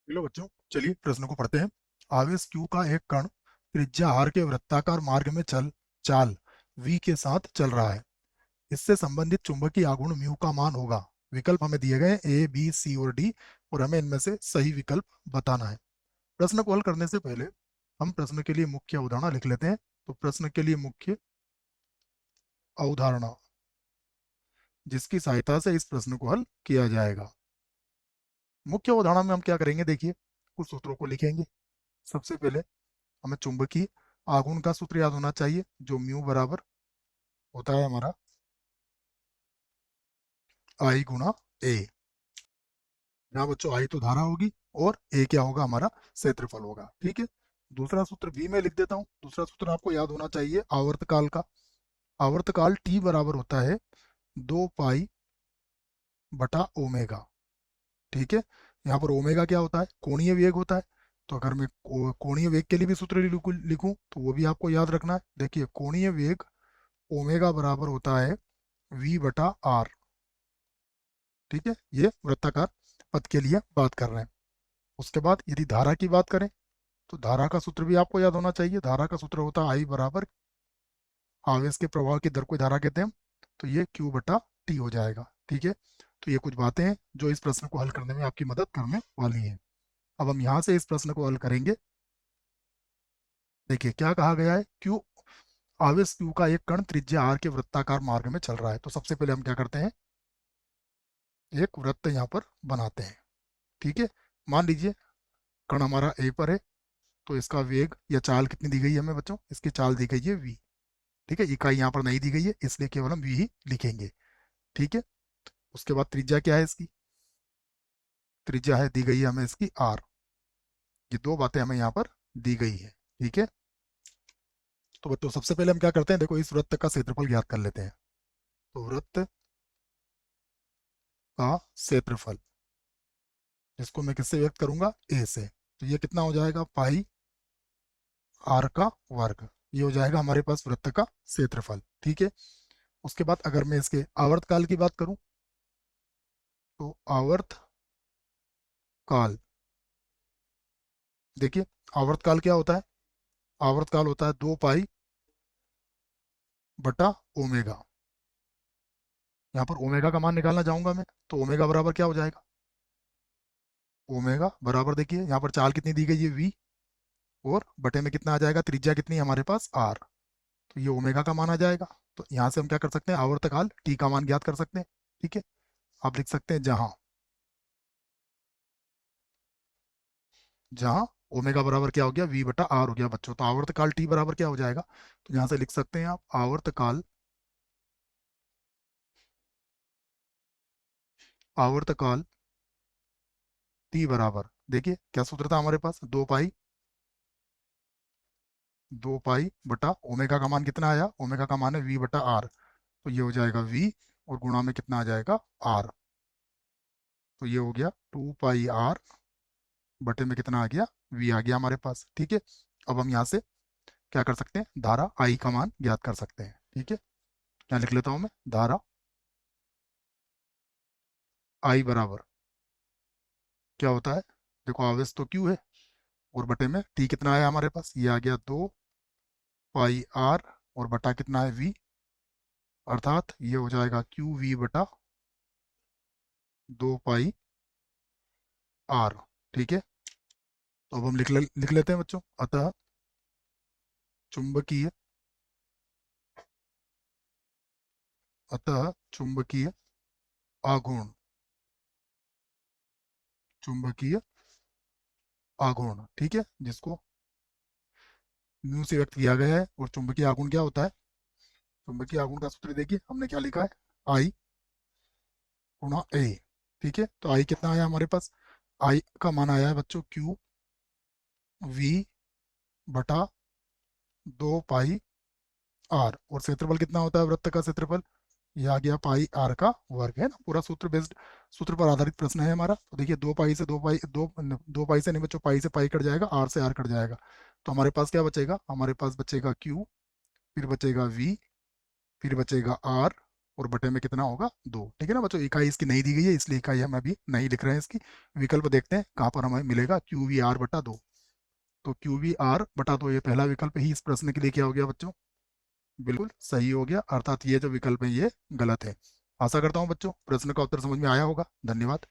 Hello बच्चों, चलिए प्रश्न को पढ़ते हैं। आवेश q का एक कण त्रिज्या r के वृत्ताकार मार्ग में चाल v के साथ चल रहा है। इससे संबंधित चुंबकीय आघूर्ण म्यू का मान होगा। विकल्प हमें दिए गए ए, बी, सी और डी, और हमें इनमें से सही विकल्प बताना है। प्रश्न को हल करने से पहले हम प्रश्न के लिए मुख्य अवधारणा लिख लेते हैं। तो प्रश्न के लिए मुख्य अवधारणा, जिसकी सहायता से इस प्रश्न को हल किया जाएगा। मुख्य अवधारणा में हम क्या करेंगे, देखिए कुछ सूत्रों को लिखेंगे। सबसे पहले हमें चुंबकीय आघूर्ण का सूत्र याद होना चाहिए, जो म्यू बराबर होता है हमारा आई गुणा ए। यहाँ बच्चों आई तो धारा होगी और ए क्या होगा, हमारा क्षेत्रफल होगा। ठीक है। दूसरा सूत्र भी मैं लिख देता हूँ। दूसरा सूत्र आपको याद होना चाहिए आवर्तकाल का। आवर्तकाल टी बराबर होता है 2 पाई बटा ओमेगा। ठीक है। यहाँ पर ओमेगा क्या होता है, कोणीय वेग होता है। तो अगर मैं कोणीय वेग के लिए भी सूत्र लिखूं तो वो भी आपको याद रखना है। देखिए कोणीय वेग ओमेगा बराबर होता है v बटा आर। ठीक है, ये वृत्ताकार पथ के लिए बात कर रहे हैं। उसके बाद यदि धारा की बात करें तो धारा का सूत्र भी आपको याद होना चाहिए। धारा का सूत्र होता है आई बराबर आवेश के प्रवाह की दर को धारा कहते हैं। तो ये q बटा टी हो जाएगा। ठीक है। तो ये कुछ बातें हैं जो इस प्रश्न को हल करने में आपकी मदद करने वाली हैं। अब हम यहाँ से इस प्रश्न को हल करेंगे। देखिए क्या कहा गया है, क्यू आवेश q का एक कण त्रिज्या r के वृत्ताकार मार्ग में चल रहा है। तो सबसे पहले हम क्या करते हैं, एक वृत्त यहाँ पर बनाते हैं। ठीक है। मान लीजिए कण हमारा ए पर है, तो इसका वेग या चाल कितनी दी गई है हमें बच्चों, इसकी चाल दी गई है v। ठीक है, इकाई यहाँ पर नहीं दी गई है, इसलिए केवल हम v ही लिखेंगे। ठीक है। उसके बाद त्रिज्या क्या है इसकी, त्रिज्या है दी गई है हमें इसकी r। ये दो बातें हमें यहाँ पर दी गई है। ठीक है। तो बच्चों सबसे पहले हम क्या करते हैं, देखो इस वृत्त का क्षेत्रफल ज्ञात कर लेते हैं। तो वृत्त का क्षेत्रफल, जिसको मैं किससे व्यक्त करूंगा, ए से। तो ये कितना हो जाएगा, पाई आर का वर्ग। ये हो जाएगा हमारे पास वृत्त का क्षेत्रफल। ठीक है। उसके बाद अगर मैं इसके आवर्तकाल की बात करूं, तो आवर्तकाल, देखिए आवर्तकाल क्या होता है, आवर्तकाल होता है 2 पाई बटा ओमेगा। यहाँ पर ओमेगा का मान निकालना चाहूंगा मैं, तो ओमेगा बराबर क्या हो जाएगा, ओमेगा बराबर देखिए यहाँ पर चाल कितनी दी गई है v, और बटे में कितना आ जाएगा, त्रिज्या कितनी है हमारे पास r। तो ये ओमेगा का मान आ जाएगा। तो यहाँ से हम क्या कर सकते हैं, आवर्तकाल t का मान ज्ञात कर सकते हैं। ठीक है। आप लिख सकते हैं जहां जहां ओमेगा बराबर क्या हो गया, v बटा आर हो गया बच्चों। तो आवर्तकाल t बराबर क्या हो जाएगा, तो यहाँ से लिख सकते हैं आप आवर्तकाल, आवर्तकाल t बराबर, देखिए क्या सूत्र था हमारे पास, 2 पाई बटा ओमेगा का मान कितना आया, ओमेगा का मान है v बटा आर। तो ये हो जाएगा v, और गुणा में कितना आ जाएगा r। तो ये हो गया 2 पाई आर, बटे में कितना आ गया, v आ गया हमारे पास। ठीक है। अब हम यहाँ से क्या कर सकते हैं, धारा I का मान ज्ञात कर सकते हैं। ठीक है। यहाँ लिख लेता हूँ मैं, धारा I बराबर क्या होता है, देखो आवेश तो Q है, और बटे में T कितना है हमारे पास, ये आ गया 2 पाई आर, और बटा कितना है V, अर्थात ये हो जाएगा QV बटा 2 पाई आर। ठीक है। तो अब हम लिख लेते हैं बच्चों, अतः चुंबकीय अतः चुंबकीय आघूर्ण, चुंबकीय आघूर्ण, ठीक है, जिसको म्यू से व्यक्त किया गया है। और चुंबकीय आघूर्ण क्या होता है, चुंबकीय आघूर्ण का सूत्र देखिए हमने क्या लिखा है, आई गुणा ए। ठीक है। तो आई कितना आया हमारे पास, आई का मान आया है बच्चों क्यू वी बटा 2 पाई आर। और क्षेत्रफल कितना होता है वृत्त का क्षेत्रफल, ये आ गया पाई आर का वर्ग, है ना। पूरा सूत्र बेस्ड, सूत्र पर आधारित प्रश्न है हमारा। तो देखिए 2 पाई से 2 पाई, 2 पाई से नहीं बच्चों, पाई से पाई कट जाएगा, आर से आर कट जाएगा। तो हमारे पास क्या बचेगा, हमारे पास बचेगा क्यू, फिर बचेगा वी, फिर बचेगा आर, और बटे में कितना होगा 2। ठीक है ना बच्चों, इकाई इसकी नहीं दी गई है इसलिए इकाई हम अभी नहीं लिख रहे हैं इसकी। विकल्प देखते हैं कहाँ पर हमें मिलेगा, QVR/2। तो QVR/2 ये पहला विकल्प ही इस प्रश्न के लिए क्या हो गया बच्चों, बिल्कुल सही हो गया, अर्थात ये जो विकल्प है ये गलत है। आशा करता हूँ बच्चों प्रश्न का उत्तर समझ में आया होगा। धन्यवाद।